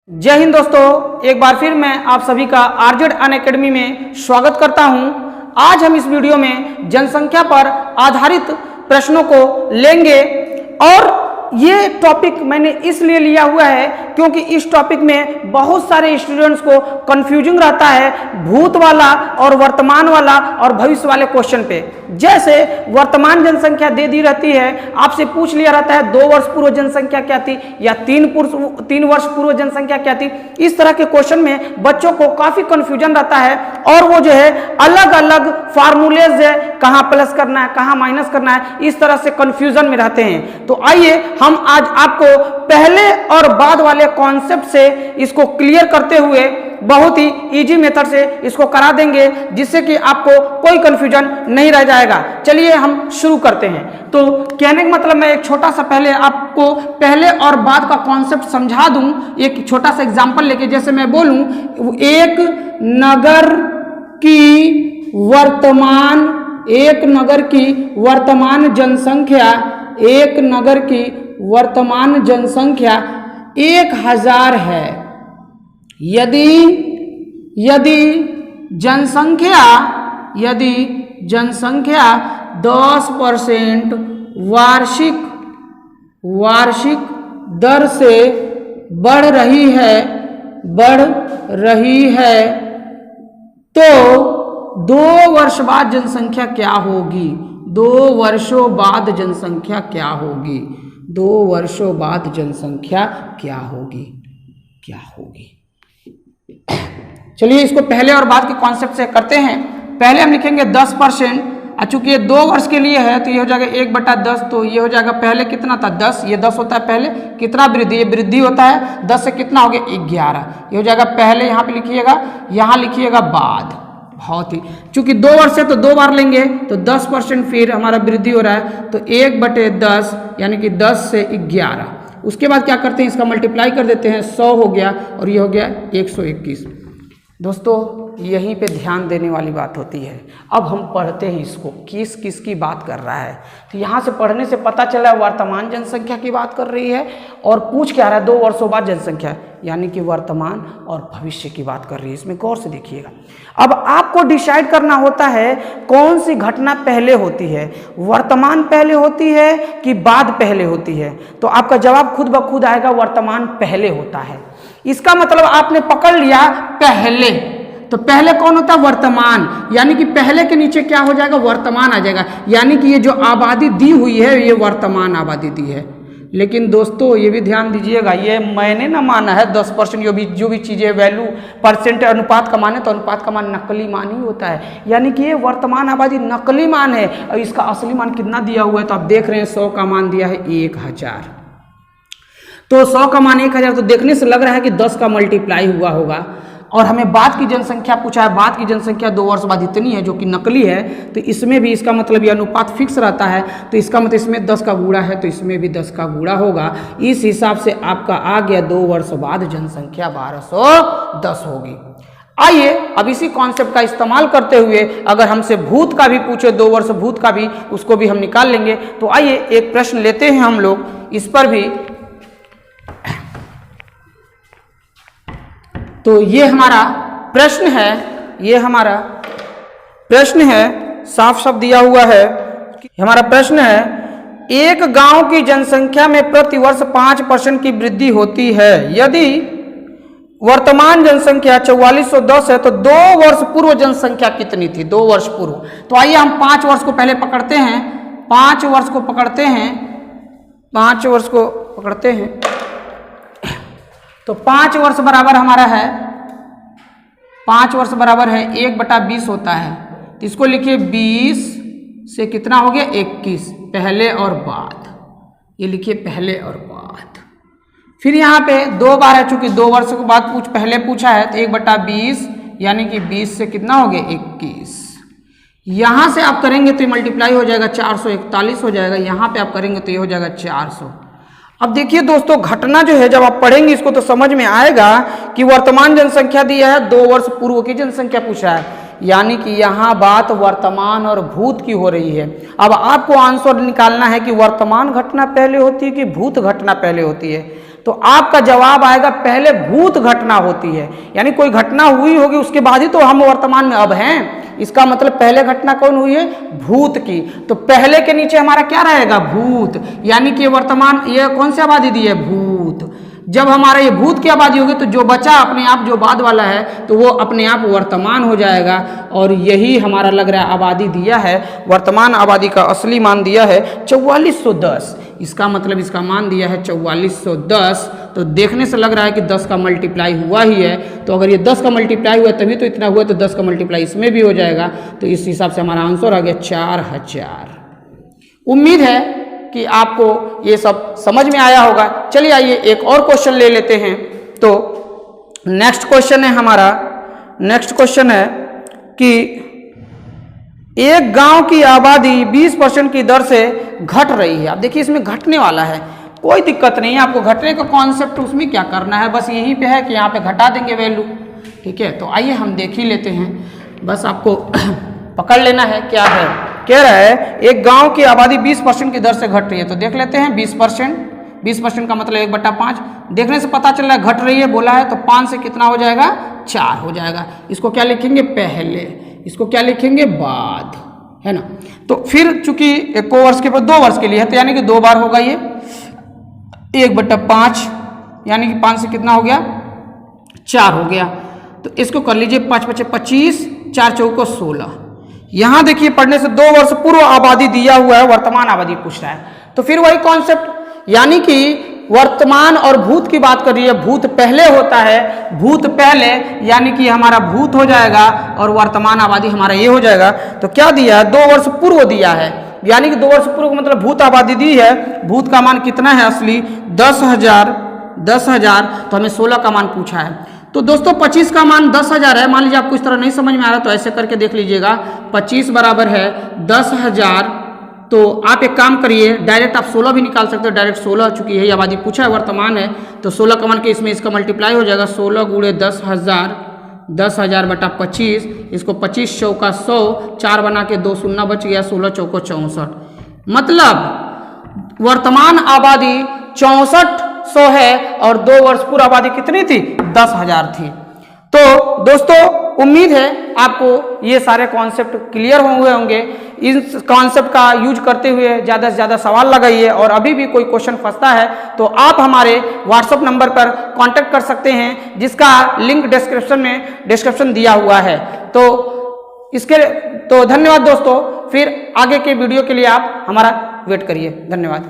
जय हिंद दोस्तों, एक बार फिर मैं आप सभी का आरजेड अनअकैडमी में स्वागत करता हूं। आज हम इस वीडियो में जनसंख्या पर आधारित प्रश्नों को लेंगे और ये टॉपिक मैंने इसलिए लिया हुआ है क्योंकि इस टॉपिक में बहुत सारे स्टूडेंट्स को कंफ्यूजिंग रहता है भूत वाला और वर्तमान वाला और भविष्य वाले क्वेश्चन पे। जैसे वर्तमान जनसंख्या दे दी रहती है, आपसे पूछ लिया रहता है 2 वर्ष पूर्व जनसंख्या क्या थी या 3 वर्ष पूर्व जनसंख्या क्या थी। इस तरह के क्वेश्चन में बच्चों को काफी कंफ्यूजन रहता है और वो जो है अलग अलग फार्मूलेज है, कहाँ प्लस करना है कहाँ माइनस करना है, इस तरह से कंफ्यूजन में रहते हैं। तो आइए हम आज आपको पहले और बाद वाले कॉन्सेप्ट से इसको क्लियर करते हुए बहुत ही इजी मेथड से इसको करा देंगे जिससे कि आपको कोई कंफ्यूजन नहीं रह जाएगा। चलिए हम शुरू करते हैं। तो कहने का मतलब मैं एक छोटा सा पहले आपको पहले और बाद का कॉन्सेप्ट समझा दूं, एक छोटा सा एग्जांपल लेके। जैसे मैं बोलूं एक नगर की वर्तमान जनसंख्या 1000 है। यदि जनसंख्या 10% वार्षिक दर से बढ़ रही है तो 2 वर्ष बाद जनसंख्या क्या होगी? 2 वर्षों बाद जनसंख्या क्या होगी? 2 वर्षों बाद जनसंख्या क्या होगी? चलिए इसको पहले और बाद के कॉन्सेप्ट से करते हैं। पहले हम लिखेंगे 10%। चूंकि ये 2 वर्ष के लिए है तो ये हो जाएगा 1/10। तो ये हो जाएगा, पहले कितना था 10, ये 10 होता है पहले। कितना वृद्धि? ये वृद्धि होता है 10 से कितना हो गया 11। ये हो जाएगा पहले, यहाँ पे लिखिएगा, यहाँ लिखिएगा बाद। बहुत ही, चूंकि 2 वर्ष है तो 2 बार लेंगे तो 10% फिर हमारा वृद्धि हो रहा है तो 1/10 यानी कि 10 से 11। उसके बाद क्या करते हैं, इसका मल्टीप्लाई कर देते हैं, 100 हो गया और ये हो गया 121। दोस्तों यहीं पे ध्यान देने वाली बात होती है। अब हम पढ़ते हैं इसको, किस की बात कर रहा है। तो यहाँ से पढ़ने से पता चला वर्तमान जनसंख्या की बात कर रही है और पूछ क्या रहा है 2 वर्षों बाद जनसंख्या, यानी कि वर्तमान और भविष्य की बात कर रही है। इसमें गौर से देखिएगा। अब आपको डिसाइड करना होता है कौन सी घटना पहले होती है, वर्तमान पहले होती है कि बाद पहले होती है। तो आपका जवाब खुद ब खुद आएगा, वर्तमान पहले होता है। इसका मतलब आपने पकड़ लिया पहले, तो पहले कौन होता है? वर्तमान, यानी कि पहले के नीचे क्या हो जाएगा? वर्तमान आ जाएगा। यानी कि ये जो आबादी दी हुई है ये वर्तमान आबादी दी है। लेकिन दोस्तों ये भी ध्यान दीजिएगा, ये मैंने ना माना है 10%। जो भी चीज़ें वैल्यू परसेंट अनुपात का मान है तो अनुपात का मान नकली मान ही होता है। यानी कि ये वर्तमान आबादी नकली मान है और इसका असली मान कितना दिया हुआ है तो आप देख रहे हैं 100 का मान दिया है 1000। तो 100 का मान 1000, तो देखने से लग रहा है कि 10 का मल्टीप्लाई हुआ होगा। और हमें बाद की जनसंख्या पूछा है, बाद की जनसंख्या 2 वर्ष बाद इतनी है जो कि नकली है। तो इसमें भी इसका मतलब ये अनुपात फिक्स रहता है तो इसका मतलब इसमें 10 का गुणा है तो इसमें भी 10 का गुणा होगा। इस हिसाब से आपका आ गया 2 वर्ष बाद जनसंख्या 1210 होगी। आइए अब इसी कॉन्सेप्ट का इस्तेमाल करते हुए अगर हमसे भूत का भी पूछे, 2 वर्ष भूत का भी, उसको भी हम निकाल लेंगे। तो आइए एक प्रश्न लेते हैं हम लोग, इस पर भी। तो ये हमारा प्रश्न है, साफ साफ दिया हुआ है। हमारा प्रश्न है, एक गांव की जनसंख्या में प्रति वर्ष 5% की वृद्धि होती है। यदि वर्तमान जनसंख्या 4410 है तो 2 वर्ष पूर्व जनसंख्या कितनी थी? 2 वर्ष पूर्व। तो आइए हम 5 वर्ष को पहले पकड़ते हैं। 5 वर्ष को पकड़ते हैं तो 5 वर्ष बराबर हमारा है, 5 वर्ष बराबर है 1/20 होता है। तो इसको लिखिए 20 से कितना हो गया 21, पहले और बाद। ये लिखिए पहले और बाद। फिर यहाँ पे 2 बार है, चूंकि 2 वर्ष के बाद पहले पूछा है तो 1/20 यानी कि 20 से कितना हो गया 21। यहाँ से आप करेंगे तो मल्टीप्लाई हो जाएगा 441 हो जाएगा। यहाँ पे आप करेंगे तो ये हो जाएगा 400। अब देखिए दोस्तों, घटना जो है जब आप पढ़ेंगे इसको तो समझ में आएगा कि वर्तमान जनसंख्या दिया है, 2 वर्ष पूर्व की जनसंख्या पूछा है। यानी कि यहाँ बात वर्तमान और भूत की हो रही है। अब आपको आंसर निकालना है कि वर्तमान घटना पहले होती है कि भूत घटना पहले होती है। तो तो आपका जवाब आएगा पहले भूत घटना होती है, यानी कोई घटना हुई होगी उसके बाद ही तो हम वर्तमान में अब हैं। इसका मतलब पहले घटना कौन हुई है? भूत की। तो पहले के नीचे हमारा क्या रहेगा? भूत, यानी कि वर्तमान ये कौन सी आबादी दी है? भूत। जब हमारा ये भूत की आबादी होगी तो जो बचा अपने आप जो बाद वाला है तो वो अपने आप वर्तमान हो जाएगा। और यही हमारा लग रहा है आबादी दिया है, वर्तमान आबादी का असली मान दिया है 4410। इसका मतलब इसका मान दिया है 4410। तो देखने से लग रहा है कि 10 का मल्टीप्लाई हुआ ही है। तो अगर ये 10 का मल्टीप्लाई हुआ तभी तो इतना हुआ, तो 10 का मल्टीप्लाई इसमें भी हो जाएगा। तो इस हिसाब से हमारा आंसर आ गया 4000। उम्मीद है कि आपको ये सब समझ में आया होगा। चलिए आइए एक और क्वेश्चन ले लेते हैं। तो नेक्स्ट क्वेश्चन है हमारा, नेक्स्ट क्वेश्चन है कि एक गांव की आबादी 20% की दर से घट रही है। अब देखिए इसमें घटने वाला है, कोई दिक्कत नहीं है, आपको घटने का कॉन्सेप्ट उसमें क्या करना है, बस यहीं पे है कि यहाँ पे घटा देंगे वैल्यू। ठीक है, तो आइए हम देख ही लेते हैं, बस आपको पकड़ लेना है क्या है। कह रहा है एक गांव की आबादी 20% की दर से घट रही है। तो देख लेते हैं 20% का मतलब 1/5। देखने से पता चल रहा है घट रही है बोला है, तो 5 से कितना हो जाएगा? 4 हो जाएगा। इसको क्या लिखेंगे? पहले। इसको क्या लिखेंगे? बाद, है ना। तो फिर चूंकि 1 वर्ष के बाद 2 वर्ष के लिए है, तो यानी कि 2 बार होगा ये 1/5, यानी कि 5 से कितना हो गया? 4 हो गया। तो इसको कर लीजिए 5 × 5 = 25, 4 × 4 = 16। यहां देखिए पढ़ने से 2 वर्ष पूर्व आबादी दिया हुआ है, वर्तमान आबादी पूछ रहा है। तो फिर वही कॉन्सेप्ट, यानी कि वर्तमान और भूत की बात कर रही है। भूत पहले होता है, भूत पहले यानी कि हमारा भूत हो जाएगा और वर्तमान आबादी हमारा ये हो जाएगा। तो क्या दिया है? 2 वर्ष पूर्व दिया है, यानी कि 2 वर्ष पूर्व का मतलब भूत आबादी दी है। भूत का मान कितना है असली? 10,000। तो हमें 16 का मान पूछा है। तो दोस्तों 25 का मान 10,000 है। मान लीजिए आपको इस तरह नहीं समझ में आ रहा तो ऐसे करके देख लीजिएगा। 25 बराबर है 10,000। तो आप एक काम करिए, डायरेक्ट आप 16 भी निकाल सकते हो। डायरेक्ट 16, चूंकि यही आबादी पूछा है, वर्तमान है, तो 16 का मान के इसमें इसका मल्टीप्लाई हो जाएगा। 16 × 10,000, 10,000/25। इसको 25 × 4 = 100, 4 बना के 2 शून्य बच गया, 16 × 4 = 64। मतलब वर्तमान आबादी 6400 है और 2 वर्ष पूर्व आबादी कितनी थी? 10,000 थी। तो दोस्तों उम्मीद है आपको ये सारे कॉन्सेप्ट क्लियर हुए होंगे। इस कॉन्सेप्ट का यूज करते हुए ज़्यादा से ज़्यादा सवाल लगाइए, और अभी भी कोई क्वेश्चन फंसता है तो आप हमारे व्हाट्सएप नंबर पर कांटेक्ट कर सकते हैं, जिसका लिंक डिस्क्रिप्शन दिया हुआ है। तो धन्यवाद दोस्तों। फिर आगे के वीडियो के लिए आप हमारा वेट करिए। धन्यवाद।